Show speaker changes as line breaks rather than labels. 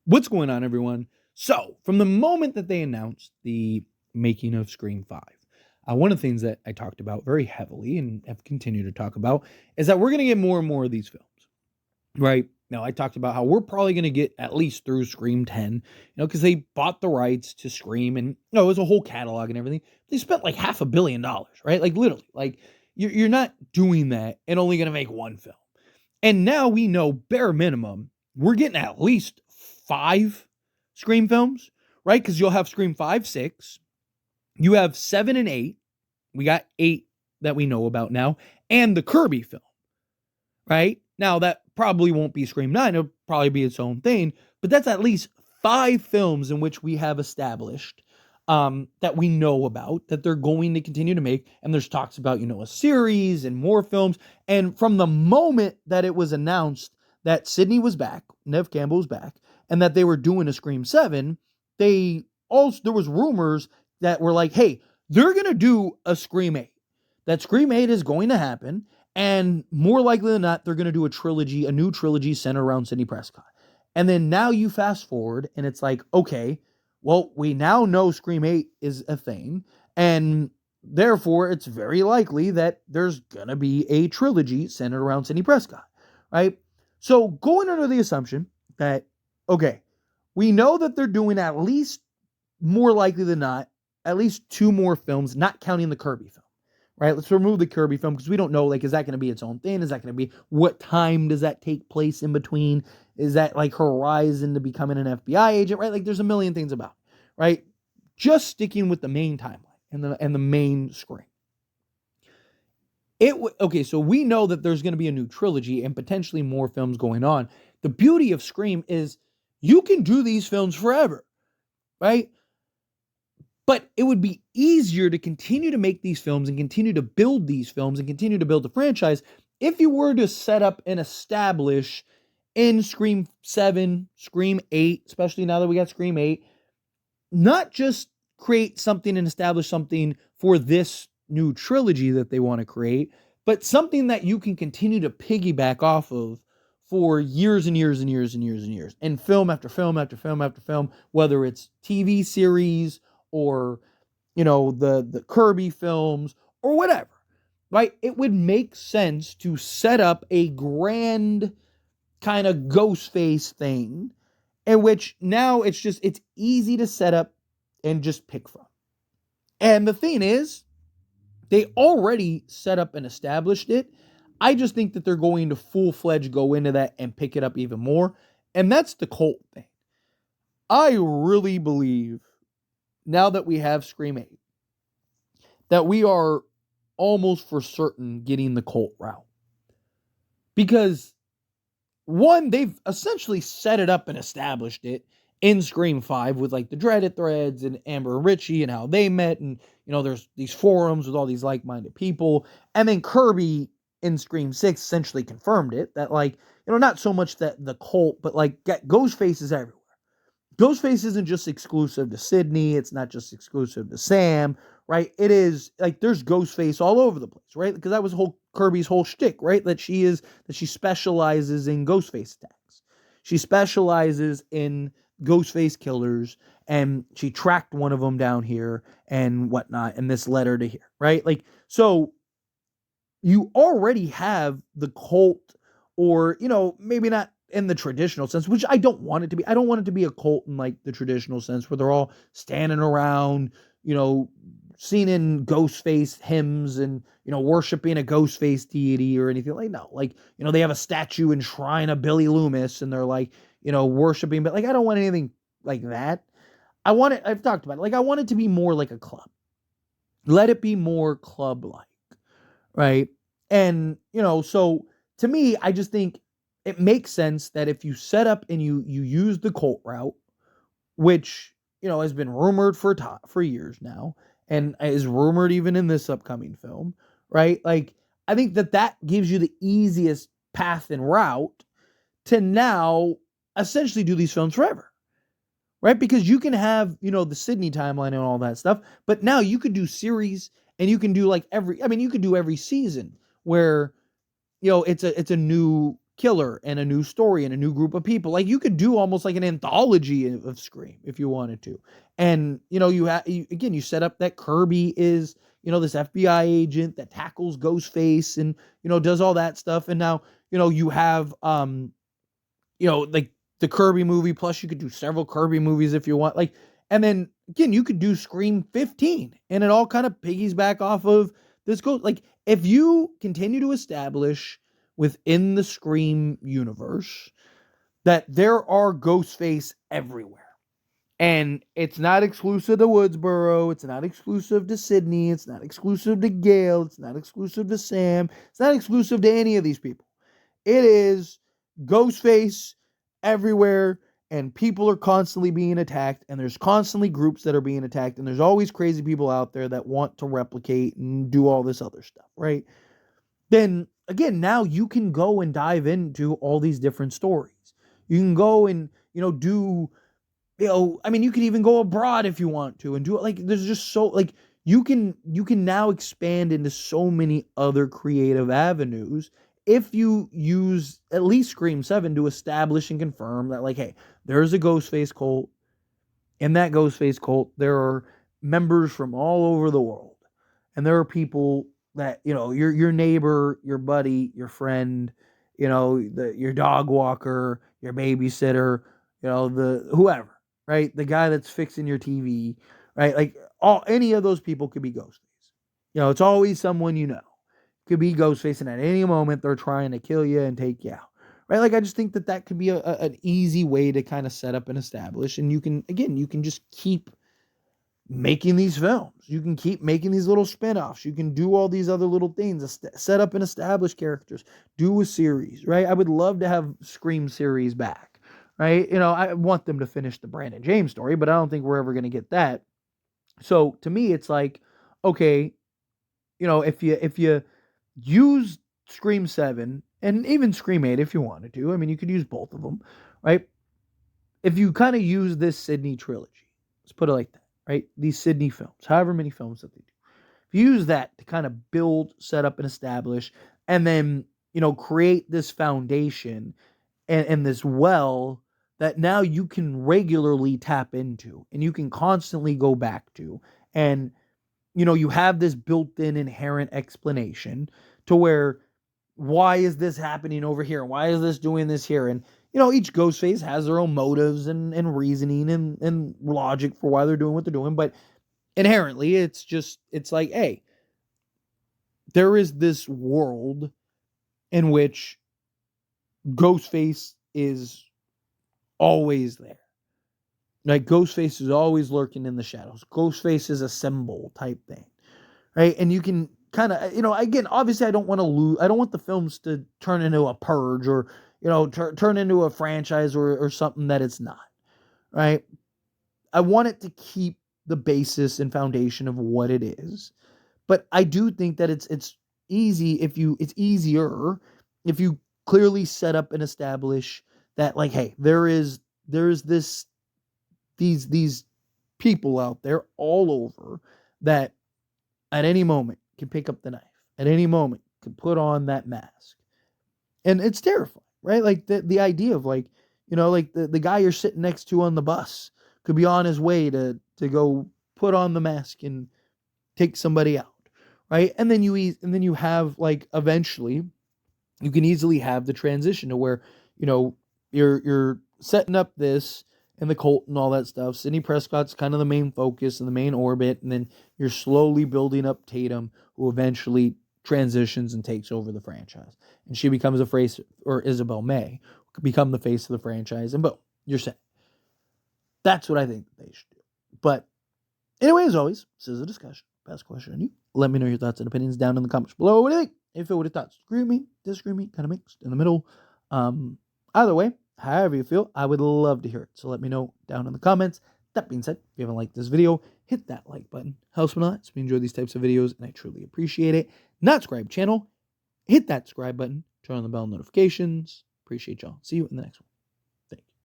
What's going on, everyone? So, from the moment that they announced the making of Scream 5, one of the things that I talked about very heavily and have continued to talk about is that we're going to get more and more of these films, right? Now, I talked about how we're probably going to get at least through Scream 10, because they bought the rights to Scream and, it was a whole catalog and everything. They spent like $500 million, right? Like, literally, like, you're not doing that and only going to make one film. And now we know, bare minimum, we're getting at least 5 Scream films, right? Because you'll have Scream 5, 6. You have 7 and 8. We got 8 that we know about now. And the Kirby film, right? Now, that probably won't be Scream 9. It'll probably be its own thing. But that's at least 5 films in which we have established that we know about, that they're going to continue to make. And there's talks about, a series and more films. And from the moment that it was announced that Sydney was back, Nev Campbell was back, and that they were doing a Scream 7, there was rumors that were like, hey, they're going to do a Scream 8. That Scream 8 is going to happen. And more likely than not, they're going to do a new trilogy centered around Sidney Prescott. And then now you fast forward and it's like, okay, well, we now know Scream 8 is a thing, and therefore it's very likely that there's going to be a trilogy centered around Sidney Prescott, right? So going under the assumption that, okay, we know that they're doing at least, more likely than not, at least 2 more films, not counting the Kirby film, right? Let's remove the Kirby film because we don't know, like, is that going to be its own thing? Is that going to be, what time does that take place in between? Is that like Horizon to becoming an FBI agent, right? Like, there's a million things about, right? Just sticking with the main timeline and the main Scream. Okay, so we know that there's going to be a new trilogy and potentially more films going on. The beauty of Scream is you can do these films forever, right? But it would be easier to continue to make these films and continue to build these films and continue to build the franchise if you were to set up and establish in Scream 7, Scream 8, especially now that we got Scream 8, not just create something and establish something for this new trilogy that they want to create, but something that you can continue to piggyback off of for years and years and years and years and years, and film after film after film after film, whether it's TV series or, the Kirby films or whatever, right? It would make sense to set up a grand kind of Ghostface thing in which now it's easy to set up and just pick from. And the thing is, they already set up and established it. I just think that they're going to full-fledged go into that and pick it up even more. And that's the cult thing. I really believe, now that we have Scream 8, that we are almost for certain getting the cult route. Because, one, they've essentially set it up and established it in Scream 5 with, like, the Dreaded threads and Amber and Richie and how they met. And, there's these forums with all these like-minded people. And then Kirby in Scream 6 essentially confirmed it. That, like, not so much that the cult, but, like, Ghostface is everywhere. Ghostface isn't just exclusive to Sydney. It's not just exclusive to Sam, right? It is, like, there's Ghostface all over the place, right? Because that was Kirby's whole shtick, right? That she specializes in Ghostface attacks. She specializes in Ghostface killers, and she tracked one of them down here and whatnot, and this led her to here, right? Like, so you already have the cult, or, maybe not in the traditional sense, which I don't want it to be. I don't want it to be a cult in, like, the traditional sense where they're all standing around, singing Ghostface hymns and, worshiping a Ghostface deity or anything. Like, no, like, they have a statue and shrine of Billy Loomis and they're like, worshiping, but, like, I don't want anything like that. I've talked about it. Like, I want it to be more like a club. Let it be more club-like, right? And, so to me, I just think it makes sense that if you set up and you use the cult route, which, has been rumored for years now, and is rumored even in this upcoming film, right? Like, I think that gives you the easiest path and route to now essentially do these films forever, right? Because you can have, the Sydney timeline and all that stuff, but now you could do series, and you can do, like, you could do every season where, it's a new killer and a new story and a new group of people. Like, you could do almost like an anthology of Scream if you wanted to. And, you set up that Kirby is, this FBI agent that tackles Ghostface and, does all that stuff. And now, you have, like the Kirby movie, plus you could do several Kirby movies if you want. Like, and then again, you could do Scream 15 and it all kind of piggies back off of this ghost. Like, if you continue to establish within the Scream universe that there are Ghostface everywhere. And it's not exclusive to Woodsboro. It's not exclusive to Sydney. It's not exclusive to Gail. It's not exclusive to Sam. It's not exclusive to any of these people. It is Ghostface everywhere, and people are constantly being attacked, and there's constantly groups that are being attacked, and there's always crazy people out there that want to replicate and do all this other stuff, right? Then, again, now you can go and dive into all these different stories. You can go and, do, you can even go abroad if you want to and do it. Like, there's just so, like, you can now expand into so many other creative avenues if you use at least Scream 7 to establish and confirm that, like, hey, there's a Ghostface cult. In that Ghostface cult, there are members from all over the world. And there are people that, your neighbor, your buddy, your friend, your dog walker, your babysitter, the whoever, right? The guy that's fixing your TV, right? Like, any of those people could be Ghostface. It's always someone could be Ghostface, and at any moment they're trying to kill you and take you out, right? Like, I just think that could be an easy way to kind of set up and establish, and you can just keep making these films. You can keep making these little spin-offs. You can do all these other little things, set up and establish characters, do a series, right? I would love to have Scream series back, right? I want them to finish the Brandon James story, but I don't think we're ever going to get that. So to me, it's like, okay, if you use Scream 7 and even Scream 8 if you wanted to. I mean, you could use both of them, right? If you kind of use this Sydney trilogy, let's put it like that, right? These Sydney films, however many films that they do. If you use that to kind of build, set up, and establish, and then, create this foundation and this well that now you can regularly tap into and you can constantly go back to. And, you have this built-in inherent explanation to where, why is this happening over here? Why is this doing this here? And, each Ghostface has their own motives and reasoning and logic for why they're doing what they're doing. But inherently, it's like, hey, there is this world in which Ghostface is always there. Like, Ghostface is always lurking in the shadows. Ghostface is a symbol type thing, right? And you can kind of, again, obviously I don't want the films to turn into a Purge or, turn into a franchise or something that it's not, right? I want it to keep the basis and foundation of what it is. But I do think that it's easier if you clearly set up and establish that, like, hey, there's these people out there all over that at any moment can pick up the knife, at any moment can put on that mask. And it's terrifying, right? Like, the idea of, like, like the guy you're sitting next to on the bus could be on his way to go put on the mask and take somebody out, right? And then you have, like, eventually you can easily have the transition to where, you're setting up this and the cult and all that stuff. Sidney Prescott's kind of the main focus and the main orbit, and then you're slowly building up Tatum, who eventually transitions and takes over the franchise. And she becomes a face, or Isabel May could become the face of the franchise, and boom, you're set. That's what I think they should do. But anyway, as always, this is a discussion. Best question on you. Let me know your thoughts and opinions down in the comments below. What do you think? If it would have thoughts, agree with me, disagree with me, kind of mixed in the middle. Either way, however you feel, I would love to hear it. So let me know down in the comments. That being said, if you haven't liked this video, hit that like button. Helps me a lot. So we enjoy these types of videos, and I truly appreciate it. Not subscribe channel, hit that subscribe button. Turn on the bell notifications. Appreciate y'all. See you in the next one.